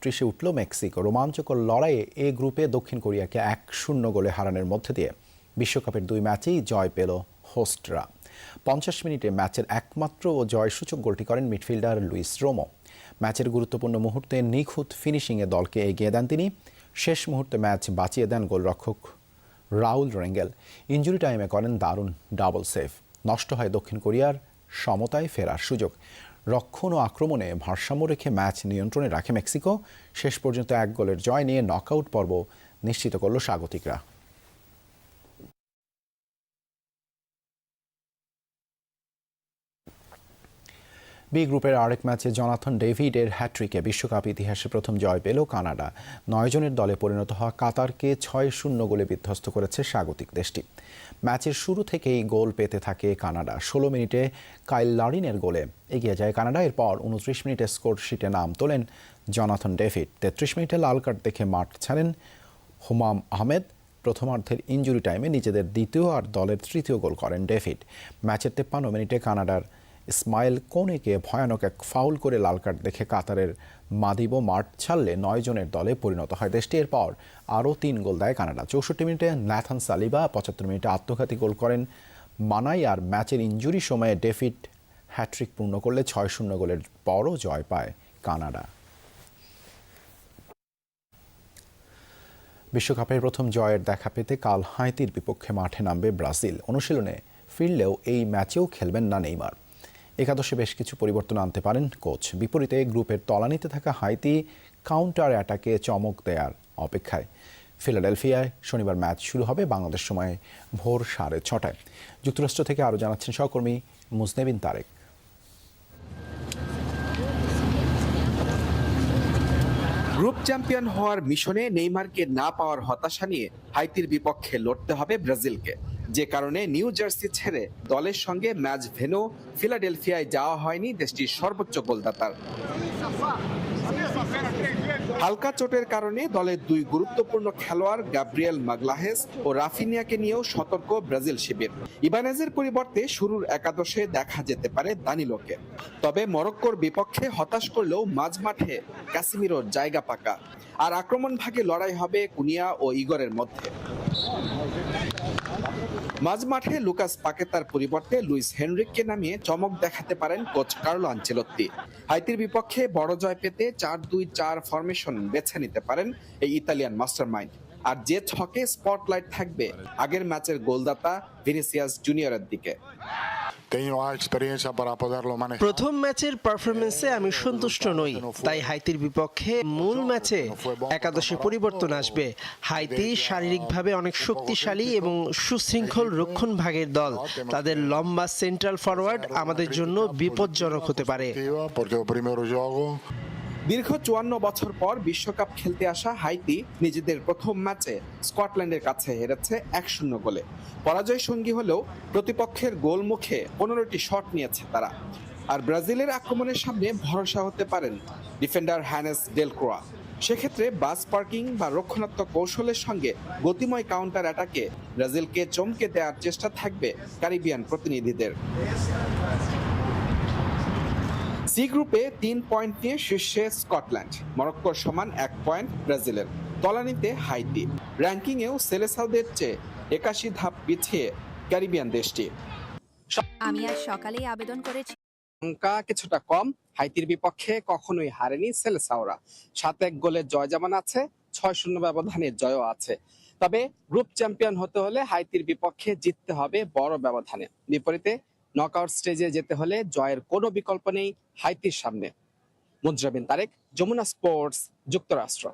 33-এ উঠল মেক্সিকো। রোমাঞ্চকর লড়াইয়ে এ গ্রুপে দক্ষিণ কোরিয়াকে 1-0 গোলে হারানোর মধ্যে দিয়ে বিশ্বকাপের 2 ম্যাচেই জয় পেল হোস্টরা। 50 মিনিটে ম্যাচের একমাত্র ও জয়সূচক গোলটি করেন মিডফিল্ডার লুইস রোমো। ম্যাচের গুরুত্বপূর্ণ মুহূর্তে নিখুঁত ফিনিশিংয়ে দলকে এগিয়ে দেন তিনি। শেষ মুহূর্তে ম্যাচ বাঁচিয়ে দেন গোলরক্ষক রাউল রেঙ্গেল। ইনজুরি টাইমে করেন দারুণ ডাবল সেভ। নষ্ট হয় দক্ষিণ কোরিয়ার সমতায় ফেরার সুযোগ। রক্ষণ ও আক্রমণে ভারসাম্য রেখে ম্যাচ নিয়ন্ত্রণে রাখে মেক্সিকো। শেষ পর্যন্ত 1 গোলের জয় নিয়ে নকআউট পর্ব নিশ্চিত করল স্বাগতিকরা। বি গ্রুপের আরেক ম্যাচে জনাথন ডেভিডের হ্যাট্রিকে বিশ্বকাপ ইতিহাসে প্রথম জয় পেল কানাডা। 9 জনের দলে পরিণত হওয়া কাতারকে 6-0 গোলে বিধ্বস্ত করেছে স্বাগতিক দেশটি। ম্যাচের শুরু থেকেই গোল পেতে থাকে কানাডা। 16 মিনিটে কাইল লারিনের গোলে এগিয়ে যায় কানাডা। এরপর 29 মিনিটে স্কোর শিটে নাম তোলেন জনাথন ডেভিড। 33 মিনিটে লাল কার্ড দেখে মাঠ ছাড়েন হুমাম আহমেদ। প্রথমার্ধের ইনজুরি টাইমে নিজেদের দ্বিতীয় আর দলের তৃতীয় গোল করেন ডেভিড। ম্যাচের 53 মিনিটে কানাডার ইসমাইল কোনেকে ভয়ানক এক ফাউল করে লাল কার্ড দেখে কাতারের মাদিবো মাঠ ছাড়লে 9 জনের দলে পরিণত হয় দেশটি। এরপর আরও 3 গোল দেয় কানাডা। 64 মিনিটে ন্যাথান সালিবা, 75 মিনিটে আত্মঘাতী গোল করেন মানাই। আর ম্যাচের ইনজুরি সময়ে ডেভিড হ্যাট্রিক পূর্ণ করলে 6-0 গোলের পরও জয় পায় কানাডা। বিশ্বকাপের প্রথম জয়ের দেখা পেতে কাল হাইতির বিপক্ষে মাঠে নামবে ব্রাজিল। অনুশীলনে ফিরলেও এই ম্যাচেও খেলবেন না নেইমার। একাদশে বেশ কিছু পরিবর্তন আনতে পারেন কোচ। বিপরীতে গ্রুপের তলানিতে থাকা হাইতি কাউন্টার অ্যাটাকে চমক দেওয়ার অপেক্ষায়। ফিলাডেলফিয়ায় শনিবার ম্যাচ শুরু হবে বাংলাদেশ সময় ভোর 6:30টায়। যুক্তরাষ্ট্র থেকে আরও জানাচ্ছেন সহকর্মী মুজনেবিন তারেক। গ্রুপ চ্যাম্পিয়ন হওয়ার মিশনে নেইমারকে না পাওয়ার হতাশা নিয়ে হাইতির বিপক্ষে লড়তে হবে ব্রাজিলকে, যে কারণে নিউ জার্সি ছেড়ে দলের সঙ্গে ম্যাচ ভেন্যু ফিলাডেলফিয়ায় যাওয়া হয়নি দেশটির সর্বোচ্চ গোলদাতার। হালকা চোটের কারণে দলের 2 গুরুত্বপূর্ণ খেলোয়াড় গাব্রিয়েল মাগলাহেস ও রাফিনিয়াকে নিয়েও সতর্ক ব্রাজিল শিবির। ইবানেজের পরিবর্তে শুরুর একাদশে দেখা যেতে পারে দানিলোকে। তবে মরক্কোর বিপক্ষে হতাশ করলেও মাঝমাঠে ক্যাসিমিরোর জায়গা পাকা। আর আক্রমণ ভাগে লড়াই হবে কুনিয়া ও ইগরের মধ্যে। মাঝমাঠে লুকাস পাকেতার পরিবর্তে লুইস হেনরিককে নামিয়ে চমক দেখাতে পারেন কোচ কার্লো আনচেলত্তি। হাইতির বিপক্ষে বড় জয় পেতে 4-2-4 ফরমেশন বেছে নিতে পারেন এই ইতালিয়ান মাস্টারমাইন্ড। আর যে ছকে স্পটলাইট থাকবে আগের ম্যাচের গোলদাতা ভিনিসিয়াস জুনিয়রের দিকে। প্রথম ম্যাচের পারফরমেন্সে আমি সন্তুষ্ট নই, তাই হাইতির বিপক্ষে মূল ম্যাচে একাদশে পরিবর্তন আসবে। হাইতি শারীরিকভাবে অনেক শক্তিশালী এবং সুশৃঙ্খল রক্ষণ ভাগের দল। তাদের লম্বা সেন্ট্রাল ফরওয়ার্ড আমাদের জন্য বিপজ্জনক হতে পারে। দীর্ঘ 54 বছর পর বিশ্বকাপ খেলতে আসা হাইতি নিজেদের প্রথম ম্যাচে স্কটল্যান্ডের কাছে হেরেছে 1-0 গোলে। পরাজয় সঙ্গী হলেও প্রতিপক্ষের গোল মুখে 15টি শট নিয়েছে তারা। আর ব্রাজিলের আক্রমণের সামনে ভরসা হতে পারেন ডিফেন্ডার হ্যানেস ডেলক্রোয়া। সেক্ষেত্রে বাস পার্কিং বা রক্ষণাত্মক কৌশলের সঙ্গে গতিময় কাউন্টার অ্যাটাকে ব্রাজিলকে চমকে দেওয়ার চেষ্টা থাকবে ক্যারিবিয়ান প্রতিনিধিদের। সি গ্রুপে 3 পয়েন্ট নিয়ে শীর্ষে স্কটল্যান্ড, মরক্কোর সমান 1 পয়েন্ট ব্রাজিলের। তলানিতে হাইতি। র্যাঙ্কিংয়েও সেলেসাওদের চেয়ে 81 ধাপ পিছিয়ে ক্যারিবিয়ান দেশটি। আমি আজ সকালেই আবেদন করেছি। সংখ্যা কিছুটা কম, হাইতির বিপক্ষে কখনোই হারেনি সেলেসাওরা। 7-1 গোলের জয়জামান আছে, 6-0 ব্যবধানের জয়ও আছে। তবে গ্রুপ চ্যাম্পিয়ন হতে হলে হাইতির বিপক্ষে জিততে হবে বড় ব্যবধানে। বিপরীতে নকআউট স্টেজে যেতে হলে জয়ের কোনো বিকল্প নেই হাইতির সামনে। মুজরাবিন তারেক, যমুনা স্পোর্টস, যুক্তরাষ্ট্র।